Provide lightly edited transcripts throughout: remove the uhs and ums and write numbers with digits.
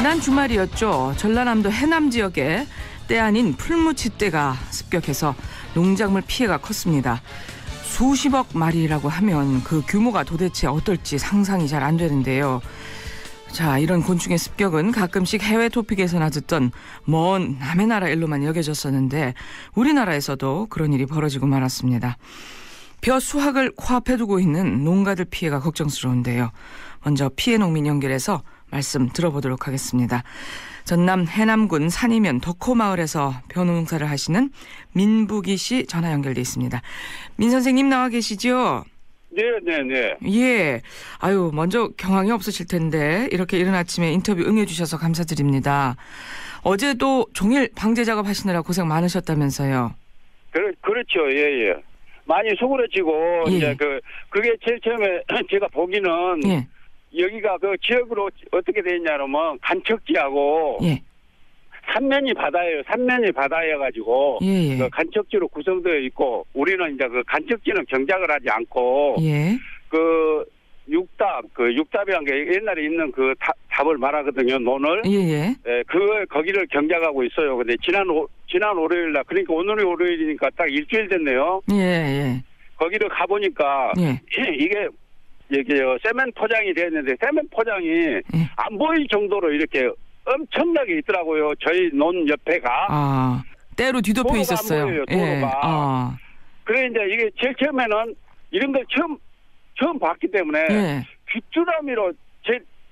지난 주말이었죠. 전라남도 해남 지역에 때 아닌 풀무치떼가 습격해서 농작물 피해가 컸습니다. 수십억 마리라고 하면 그 규모가 도대체 어떨지 상상이 잘 안 되는데요. 자, 이런 곤충의 습격은 가끔씩 해외 토픽에서나 듣던 먼 남의 나라 일로만 여겨졌었는데 우리나라에서도 그런 일이 벌어지고 말았습니다. 벼 수확을 코앞에 두고 있는 농가들 피해가 걱정스러운데요. 먼저 피해 농민 연결해서 말씀 들어보도록 하겠습니다. 전남 해남군 산이면 덕호마을에서 벼 농사를 하시는 민부기 씨 전화 연결돼 있습니다. 민 선생님 나와 계시죠? 네. 예. 아유, 먼저 경황이 없으실 텐데 이렇게 이른 아침에 인터뷰 응해주셔서 감사드립니다. 어제도 종일 방제 작업하시느라 고생 많으셨다면서요? 그렇죠. 예. 많이 수그러지고 예. 이제 그게 제일 처음에 제가 보기는 예. 여기가 그 지역으로 어떻게 돼 있냐면 간척지하고 예. 삼면이 바다여가지고 예. 그 간척지로 구성되어 있고 우리는 이제 그 간척지는 경작을 하지 않고 예. 그 육답이란 게 옛날에 있는 그 답을 말하거든요. 논을. 예. 예, 거기를 경작하고 있어요. 근데 지난 월요일 날, 그러니까 오늘이 월요일이니까 딱 일주일 됐네요. 예. 거기를 가보니까, 예. 이게 세멘 포장이 되었는데, 세멘 포장이 안 보일 정도로 이렇게 엄청나게 있더라고요. 저희 논 옆에가. 때로 뒤덮여 있었어요. 안 보여요, 도로가. 예. 그래, 이제 이게 제일 처음에는 이런 걸 처음 봤기 때문에, 귀뚜라미로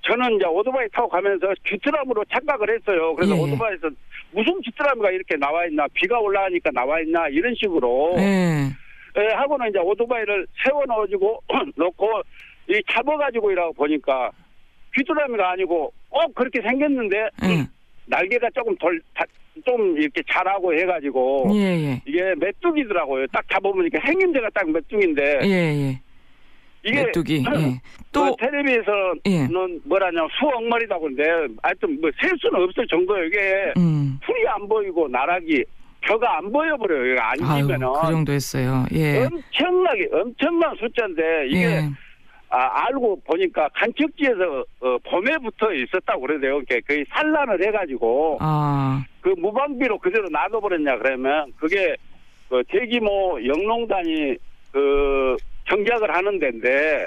저는 이제 오토바이 타고 가면서 귀뚜라미로 착각을 했어요. 그래서 오토바이에서 무슨 귀뚜라미가 이렇게 나와 있나, 비가 올라가니까 나와 있나 이런 식으로 하고는 이제 오토바이를 세워 놓고 이 잡아가지고 이라고 보니까 귀뚜라미가 아니고 그렇게 생겼는데 날개가 좀 이렇게 자라고 해가지고 이게 메뚜기더라고요. 딱 잡아보니까 생김새가 딱 메뚜기인데. 이게 메뚜기. 또 텔레비에서는 뭐라냐 수억마리다고 하는데 하여튼 뭐 셀 수는 없을 정도예요. 이게 풀이 안 보이고 나락이 벼가 안 보여버려요. 이거 앉으면은 그 정도 했어요. 예. 엄청난 숫자인데 이게 알고 보니까 간척지에서 봄에 붙어 있었다고 그러대요. 거의 산란을 해가지고 그 무방비로 그대로 놔둬버렸냐 그러면 그게 그 대규모 영농단이 경작을 하는 데인데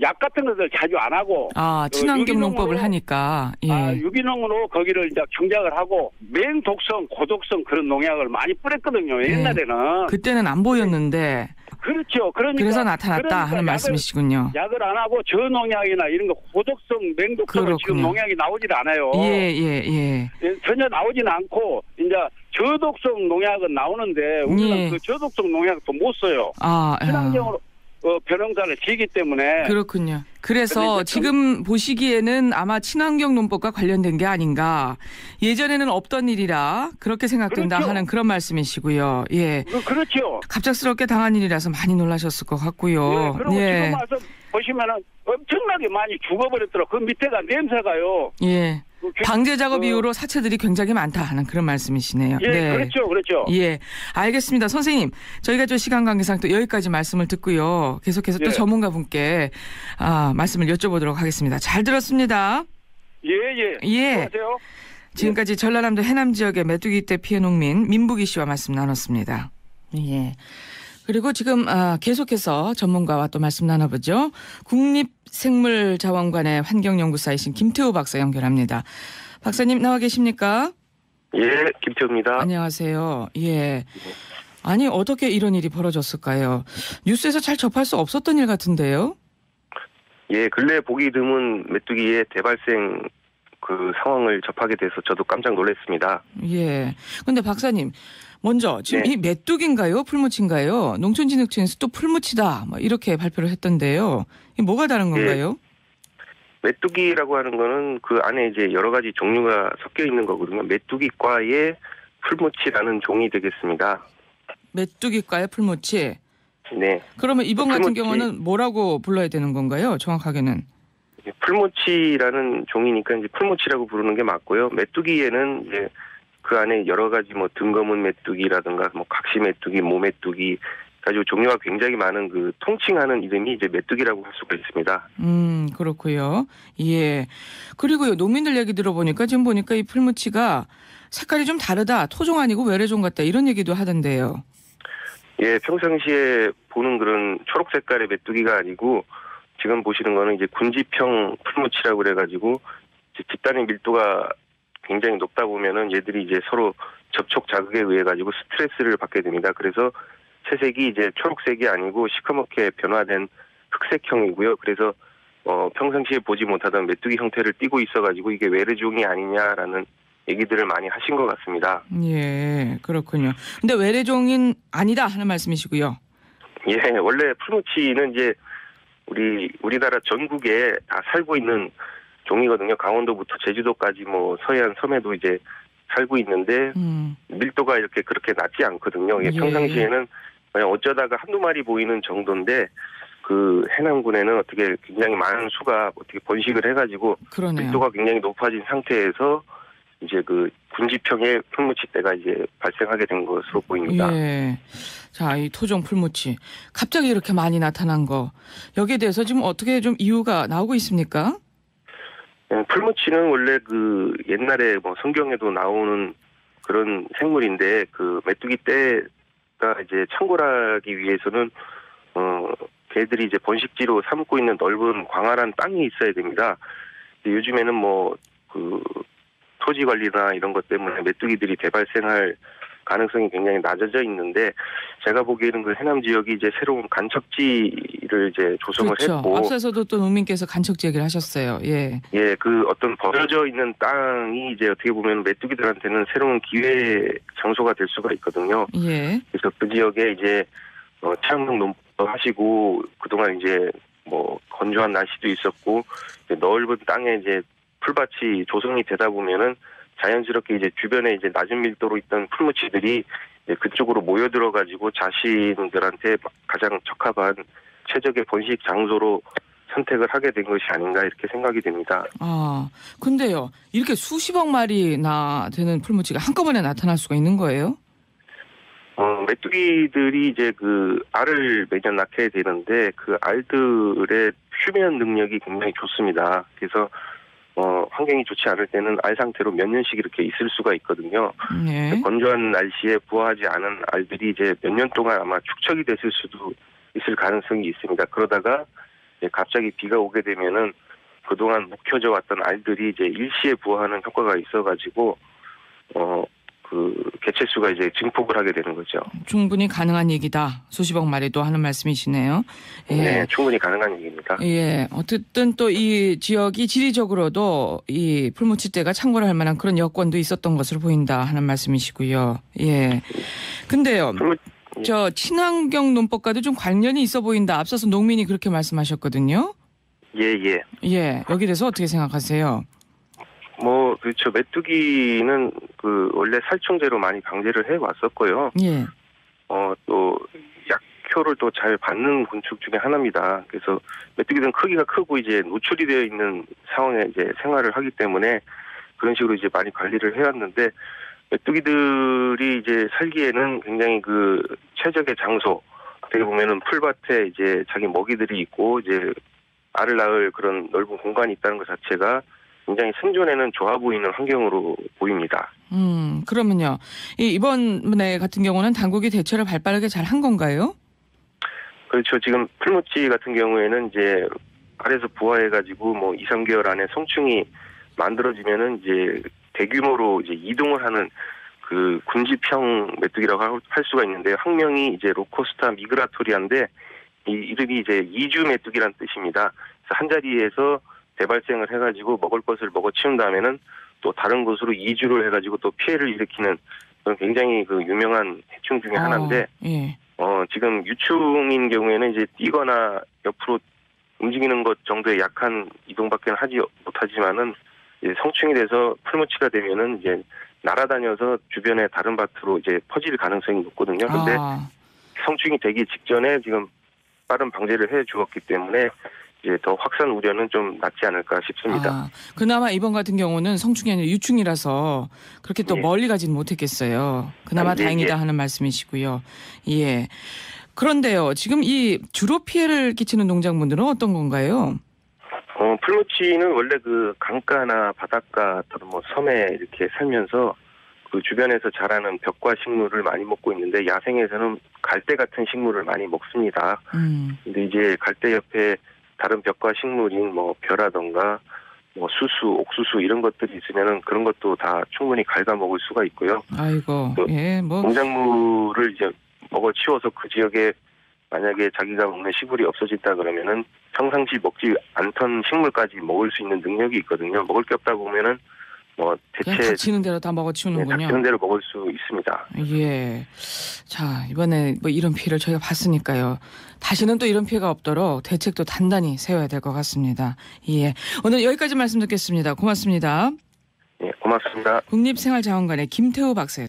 약 같은 것을 자주 안 하고 친환경 농법을 하니까 유기농으로 거기를 이제 경작을 하고 맹독성, 고독성 그런 농약을 많이 뿌렸거든요. 옛날에는 그때는 안 보였는데 그렇죠. 그래서 나타났다 하는 말씀이시군요. 약을 안 하고 저농약이나 이런 거 고독성, 맹독성은 지금 농약이 나오질 않아요. 예. 전혀 나오진 않고 이제 저독성 농약은 나오는데 우리는 그 저독성 농약도 못 써요. 친환경으로 벼농사를 지기 때문에. 그렇군요. 그래서 지금 보시기에는 아마 친환경 농법과 관련된 게 아닌가. 예전에는 없던 일이라 그렇게 생각된다 하는 그런 말씀이시고요. 예. 그렇죠. 갑작스럽게 당한 일이라서 많이 놀라셨을 것 같고요. 그리고 지금 와서 보시면은 엄청나게 많이 죽어버렸더라고요. 그 밑에가 냄새가요. 예. 방제 작업 이후로 사체들이 굉장히 많다 하는 그런 말씀이시네요. 그렇죠. 예, 알겠습니다. 선생님, 저희가 시간 관계상 또 여기까지 말씀을 듣고요. 계속해서 또 전문가분께 말씀을 여쭤보도록 하겠습니다. 잘 들었습니다. 예. 안녕하세요. 지금까지 전라남도 해남 지역의 메뚜기떼 피해 농민 민부기 씨와 말씀 나눴습니다. 예. 그리고 지금 계속해서 전문가와 또 말씀 나눠보죠. 국립생물자원관의 환경연구사이신 김태호 박사 연결합니다. 박사님 나와 계십니까? 예, 김태호입니다. 안녕하세요. 예. 아니 어떻게 이런 일이 벌어졌을까요? 뉴스에서 잘 접할 수 없었던 일 같은데요? 예, 근래 보기 드문 메뚜기의 대발생 그 상황을 접하게 돼서 저도 깜짝 놀랐습니다. 예. 근데 박사님, 먼저 지금 이 메뚜기인가요? 풀무치인가요? 농촌진흥청에서 또 풀무치다 이렇게 발표를 했던데요. 이 뭐가 다른 건가요? 메뚜기라고 하는 거는 그 안에 이제 여러 가지 종류가 섞여 있는 거거든요. 메뚜기과의 풀무치라는 종이 되겠습니다. 메뚜기과의 풀무치? 네. 그러면 이번 같은 경우는 뭐라고 불러야 되는 건가요? 정확하게는? 풀무치라는 종이니까 이제 풀무치라고 부르는 게 맞고요. 메뚜기에는 이제 그 안에 여러 가지 뭐 등거문 메뚜기라든가 뭐 각시 메뚜기, 모 메뚜기, 가지고 종류가 굉장히 많은 그 통칭하는 이름이 이제 메뚜기라고 할 수가 있습니다. 그렇고요. 예. 그리고요, 농민들 얘기 들어보니까 지금 보니까 이 풀무치가 색깔이 좀 다르다, 토종 아니고 외래종 같다, 이런 얘기도 하던데요. 예, 평상시에 보는 그런 초록 색깔의 메뚜기가 아니고 지금 보시는 거는 이제 군지평 풀무치라고 그래가지고 이제 집단의 밀도가 굉장히 높다 보면은 얘들이 이제 서로 접촉 자극에 의해 가지고 스트레스를 받게 됩니다. 그래서 채색이 이제 초록색이 아니고 시커멓게 변화된 흑색형이고요. 그래서 평상시에 보지 못하던 메뚜기 형태를 띠고 있어가지고 이게 외래종이 아니냐라는 얘기들을 많이 하신 것 같습니다. 예, 그렇군요. 근데 외래종인 아니다 하는 말씀이시고요. 예, 원래 풀무치는 이제 우리나라 전국에 다 살고 있는 종이거든요. 강원도부터 제주도까지 뭐 서해안 섬에도 이제 살고 있는데 밀도가 이렇게 그렇게 낮지 않거든요. 예. 평상시에는 그냥 어쩌다가 한두 마리 보이는 정도인데 그 해남군에는 어떻게 굉장히 많은 수가 어떻게 번식을 해가지고 그러네요. 밀도가 굉장히 높아진 상태에서 이제 그 군지평의 풀무치대가 이제 발생하게 된 것으로 보입니다. 예. 자, 이 토종 풀무치 갑자기 이렇게 많이 나타난 거, 여기에 대해서 지금 어떻게 좀 이유가 나오고 있습니까? 풀무치는 원래 그 옛날에 뭐 성경에도 나오는 그런 생물인데 그 메뚜기 떼가 이제 창궐하기 위해서는 개들이 이제 번식지로 삼고 있는 넓은 광활한 땅이 있어야 됩니다. 요즘에는 뭐 그 토지 관리나 이런 것 때문에 메뚜기들이 대발생할 가능성이 굉장히 낮아져 있는데 제가 보기에는 그 해남 지역이 이제 새로운 간척지를 이제 조성을 그렇죠. 했고 앞서서도 또 농민께서 간척지 얘기를 하셨어요. 예. 예, 그 어떤 버려져 있는 땅이 이제 어떻게 보면 메뚜기들한테는 새로운 기회 장소가 될 수가 있거든요. 예. 그래서 그 지역에 이제 태양광 농법 하시고 그동안 이제 뭐 건조한 날씨도 있었고 이제 넓은 땅에 이제 풀밭이 조성이 되다 보면은 자연스럽게 이제 주변에 이제 낮은 밀도로 있던 풀무치들이 이제 그쪽으로 모여들어 가지고 자신들한테 가장 적합한 최적의 번식 장소로 선택을 하게 된 것이 아닌가 이렇게 생각이 됩니다. 아, 근데요, 이렇게 수십억 마리나 되는 풀무치가 한꺼번에 나타날 수가 있는 거예요? 메뚜기들이 이제 그 알을 매년 낳게 되는데 그 알들의 휴면 능력이 굉장히 좋습니다. 그래서 환경이 좋지 않을 때는 알 상태로 몇 년씩 이렇게 있을 수가 있거든요. 네. 건조한 날씨에 부화하지 않은 알들이 이제 몇 년 동안 아마 축적이 됐을 수도 있을 가능성이 있습니다. 그러다가 이제 갑자기 비가 오게 되면은 그동안 묵혀져 왔던 알들이 이제 일시에 부화하는 효과가 있어가지고 그 개체수가 이제 증폭을 하게 되는 거죠. 충분히 가능한 얘기다. 수십억 마리도 하는 말씀이시네요. 예. 네, 충분히 가능한 얘기입니다. 예. 어쨌든 또 이 지역이 지리적으로도 이 풀무치대가 창궐할 만한 그런 여건도 있었던 것으로 보인다 하는 말씀이시고요. 예. 근데요. 저 친환경 논법과도 좀 관련이 있어 보인다. 앞서서 농민이 그렇게 말씀하셨거든요. 예. 예. 여기 대해서 어떻게 생각하세요? 그렇죠. 메뚜기는 그 원래 살충제로 많이 방제를 해 왔었고요. 예. 또 약효를 또 잘 받는 곤충 중에 하나입니다. 그래서 메뚜기들은 크기가 크고 이제 노출이 되어 있는 상황에 이제 생활을 하기 때문에 그런 식으로 이제 많이 관리를 해왔는데 메뚜기들이 이제 살기에는 굉장히 그 최적의 장소, 어떻게 보면은 풀밭에 이제 자기 먹이들이 있고 이제 알을 낳을 그런 넓은 공간이 있다는 것 자체가 굉장히 생존에는 좋아 보이는 환경으로 보입니다. 그러면요. 이번에 같은 경우는 당국이 대처를 발빠르게 잘 한 건가요? 그렇죠. 지금 풀무치 같은 경우에는 이제 알에서 부화해가지고 뭐 2, 3개월 안에 성충이 만들어지면은 이제 대규모로 이제 이동을 하는 그 군지평 메뚜기라고 할 수가 있는데요. 학명이 이제 로코스타 미그라토리아인데 이 이름이 이제 이주 메뚜기란 뜻입니다. 그래서 한 자리에서 대발생을 해가지고 먹을 것을 먹어치운 다음에는 또 다른 곳으로 이주를 해가지고 또 피해를 일으키는 그런 굉장히 그 유명한 해충 중에 하나인데, 예. 지금 유충인 경우에는 이제 뛰거나 옆으로 움직이는 것 정도의 약한 이동밖에 하지 못하지만은 이제 성충이 돼서 풀무치가 되면은 이제 날아다녀서 주변의 다른 밭으로 이제 퍼질 가능성이 높거든요. 근데 성충이 되기 직전에 지금 빠른 방제를 해 주었기 때문에 이제 더 확산 우려는 좀 낮지 않을까 싶습니다. 그나마 이번 같은 경우는 성충이 아니라 유충이라서 그렇게 또 멀리 가지는 못했겠어요. 그나마 다행이다 하는 말씀이시고요. 예. 그런데요, 지금 이 주로 피해를 끼치는 농작물들은 어떤 건가요? 풀무치는 원래 그 강가나 바닷가 또는 뭐 섬에 이렇게 살면서 그 주변에서 자라는 벽과 식물을 많이 먹고 있는데 야생에서는 갈대 같은 식물을 많이 먹습니다. 근데 이제 갈대 옆에 다른 벽과 식물인 뭐 벼라던가 뭐 수수, 옥수수 이런 것들이 있으면은 그런 것도 다 충분히 갉아먹을 수가 있고요. 아이고, 예, 뭐 농작물을 이제 먹어치워서 그 지역에 만약에 자기가 먹는 식물이 없어진다 그러면은 평상시 먹지 않던 식물까지 먹을 수 있는 능력이 있거든요. 먹을 게 없다 보면은 뭐 대체 닥치는 대로 다 먹어치우는군요. 닥치는 대로 먹을 수 있습니다. 예. 자, 이번에 뭐 이런 피해를 저희가 봤으니까요. 다시는 또 이런 피해가 없도록 대책도 단단히 세워야 될 것 같습니다. 예. 오늘 여기까지 말씀 듣겠습니다. 고맙습니다. 예, 고맙습니다. 국립생활자원관의 김태우 박사였습니다.